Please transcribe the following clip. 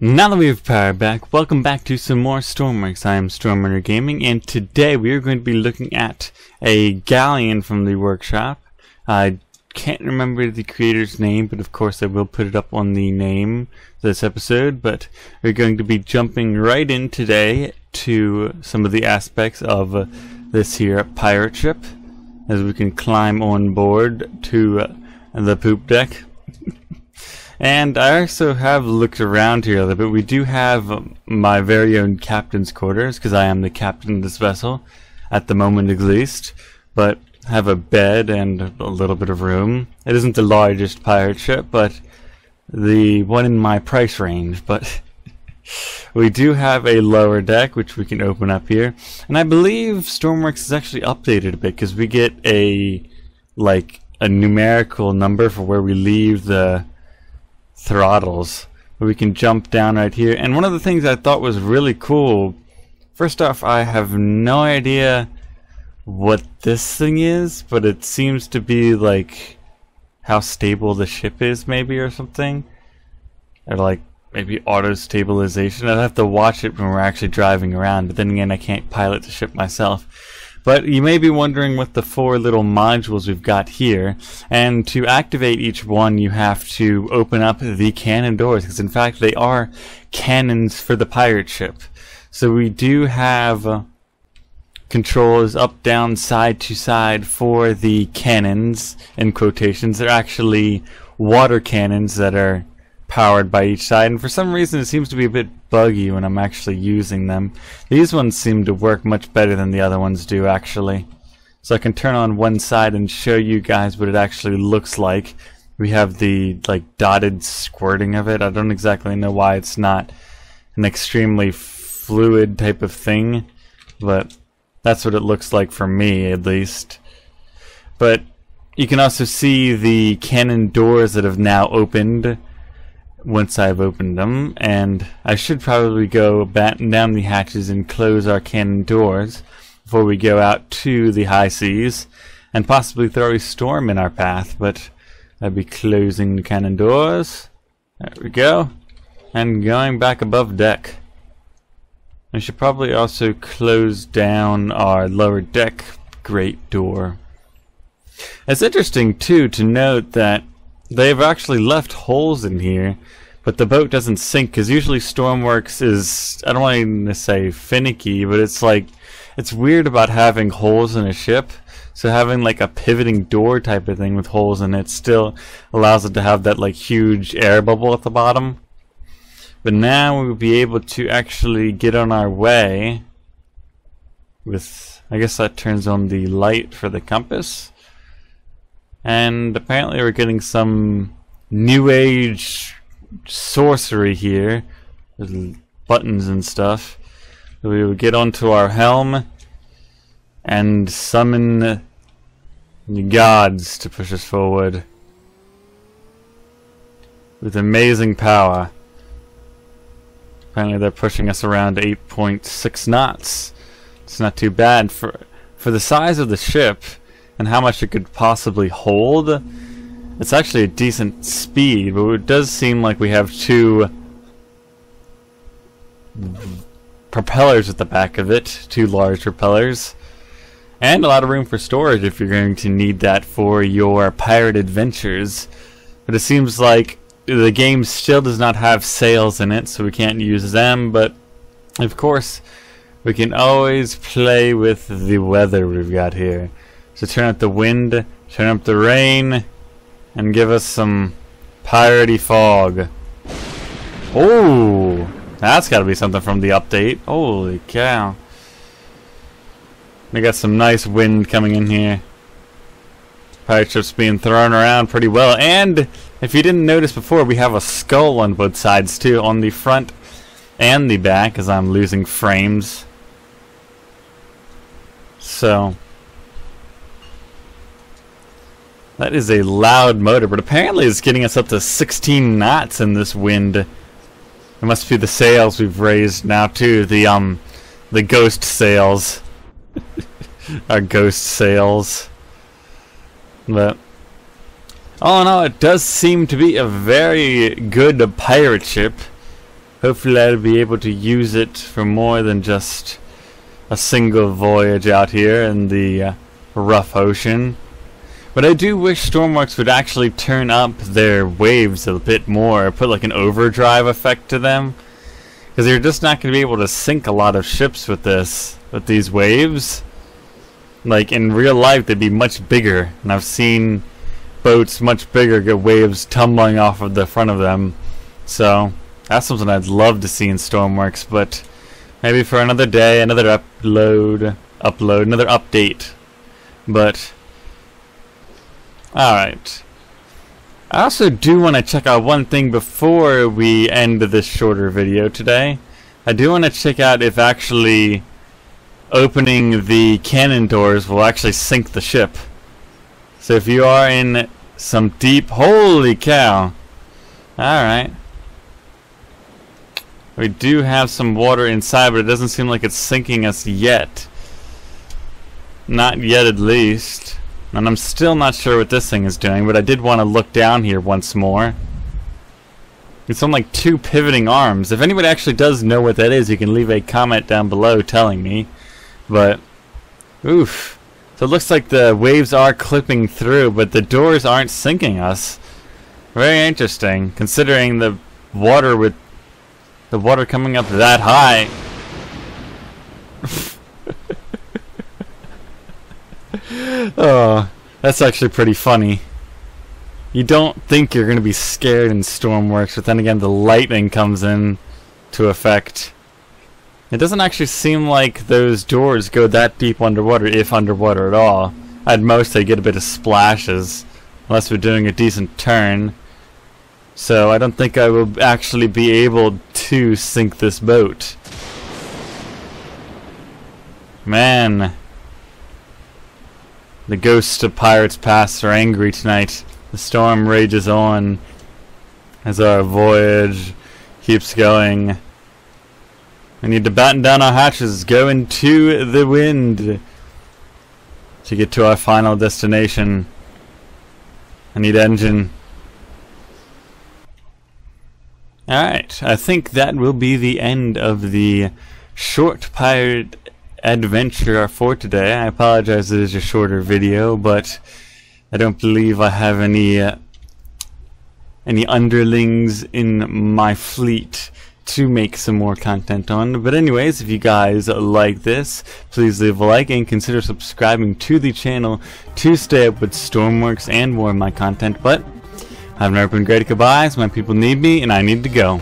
Now that we have power back, welcome back to some more Stormworks. I am StormRunner Gaming, and today we are going to be looking at a galleon from the workshop. I can't remember the creator's name, but of course I will put it up on the name of this episode. But we're going to be jumping right in today to some of the aspects of this here pirate ship, as we can climb on board to the poop deck. And I also have looked around here a little bit. We do have my very own captain's quarters, because I am the captain of this vessel, at the moment at least. But have a bed and a little bit of room. It isn't the largest pirate ship, but the one in my price range. But we do have a lower deck, which we can open up here. And I believe Stormworks has actually updated a bit, because we get a numerical number for where we leave the throttles. We can jump down right here. And one of the things I thought was really cool, first off, I have no idea what this thing is, but it seems to be like how stable the ship is, maybe, or something, or like maybe auto stabilization. I'd have to watch it when we're actually driving around, but then again I can't pilot the ship myself. But you may be wondering what the four little modules we've got here, and to activate each one you have to open up the cannon doors, because in fact they are cannons for the pirate ship. So we do have controls up, down, side to side for the cannons, in quotations. They're actually water cannons that are powered by each side, and for some reason it seems to be a bit buggy when I'm actually using them. These ones seem to work much better than the other ones do, actually. So I can turn on one side and show you guys what it actually looks like. We have the dotted squirting of it. I don't exactly know why it's not an extremely fluid type of thing, but that's what it looks like for me, at least. But you can also see the cannon doors that have now opened once I've opened them, and I should probably go batten down the hatches and close our cannon doors before we go out to the high seas and possibly throw a storm in our path. But I'll be closing the cannon doors. There we go. And going back above deck. I should probably also close down our lower deck grate door. It's interesting too to note that they've actually left holes in here, but the boat doesn't sink, because usually Stormworks is, I don't want to say finicky, but it's weird about having holes in a ship. So having like a pivoting door type of thing with holes in it still allows it to have that huge air bubble at the bottom. But now we'll be able to actually get on our way with, I guess that turns on the light for the compass. And apparently we're getting some new age sorcery here with buttons and stuff. So we will get onto our helm and summon the gods to push us forward with amazing power. Apparently they're pushing us around 8.6 knots. It's not too bad for the size of the ship and how much it could possibly hold. It's actually a decent speed, but it does seem like we have two propellers at the back of it, two large propellers, and a lot of room for storage if you're going to need that for your pirate adventures. But it seems like the game still does not have sails in it, so we can't use them, but of course we can always play with the weather we've got here. So turn up the wind, turn up the rain, and give us some piratey fog. Oh, that's got to be something from the update. Holy cow. We got some nice wind coming in here. Pirate ship's being thrown around pretty well. And if you didn't notice before, we have a skull on both sides too, on the front and the back, as I'm losing frames. So that is a loud motor, but apparently it's getting us up to 16 knots in this wind. It must be the sails we've raised now too, the ghost sails. Our ghost sails. But all in all, it does seem to be a very good pirate ship. Hopefully I'll be able to use it for more than just a single voyage out here in the rough ocean. But I do wish Stormworks would actually turn up their waves a bit more, put like an overdrive effect to them. Because you're just not going to be able to sink a lot of ships with these waves. Like in real life they'd be much bigger, and I've seen boats much bigger get waves tumbling off of the front of them. So that's something I'd love to see in Stormworks, but maybe for another day, another upload, another update. But alright. I also do want to check out one thing before we end this shorter video today. I do want to check out if actually opening the cannon doors will actually sink the ship. So if you are in some deep... Holy cow! Alright. We do have some water inside, but it doesn't seem like it's sinking us yet. Not yet, at least. And I'm still not sure what this thing is doing, but I did want to look down here once more. It's on like 2 pivoting arms. If anybody actually does know what that is, you can leave a comment down below telling me. But, oof. So it looks like the waves are clipping through, but the doors aren't sinking us. Very interesting, considering the water coming up that high. Oh, that's actually pretty funny. You don't think you're going to be scared in Stormworks, but then again the lightning comes in to effect. It doesn't actually seem like those doors go that deep underwater, if underwater at all. At most they get a bit of splashes, unless we're doing a decent turn. So I don't think I will actually be able to sink this boat. Man. The ghosts of pirates past are angry tonight. The storm rages on as our voyage keeps going. We need to batten down our hatches, go into the wind to get to our final destination. I need engine. Alright, I think that will be the end of the short pirate adventure for today. I apologize it is a shorter video, but I don't believe I have any underlings in my fleet to make some more content on. But anyways, if you guys like this, please leave a like and consider subscribing to the channel to stay up with Stormworks and more of my content. But I've never been great at goodbyes. My people need me and I need to go.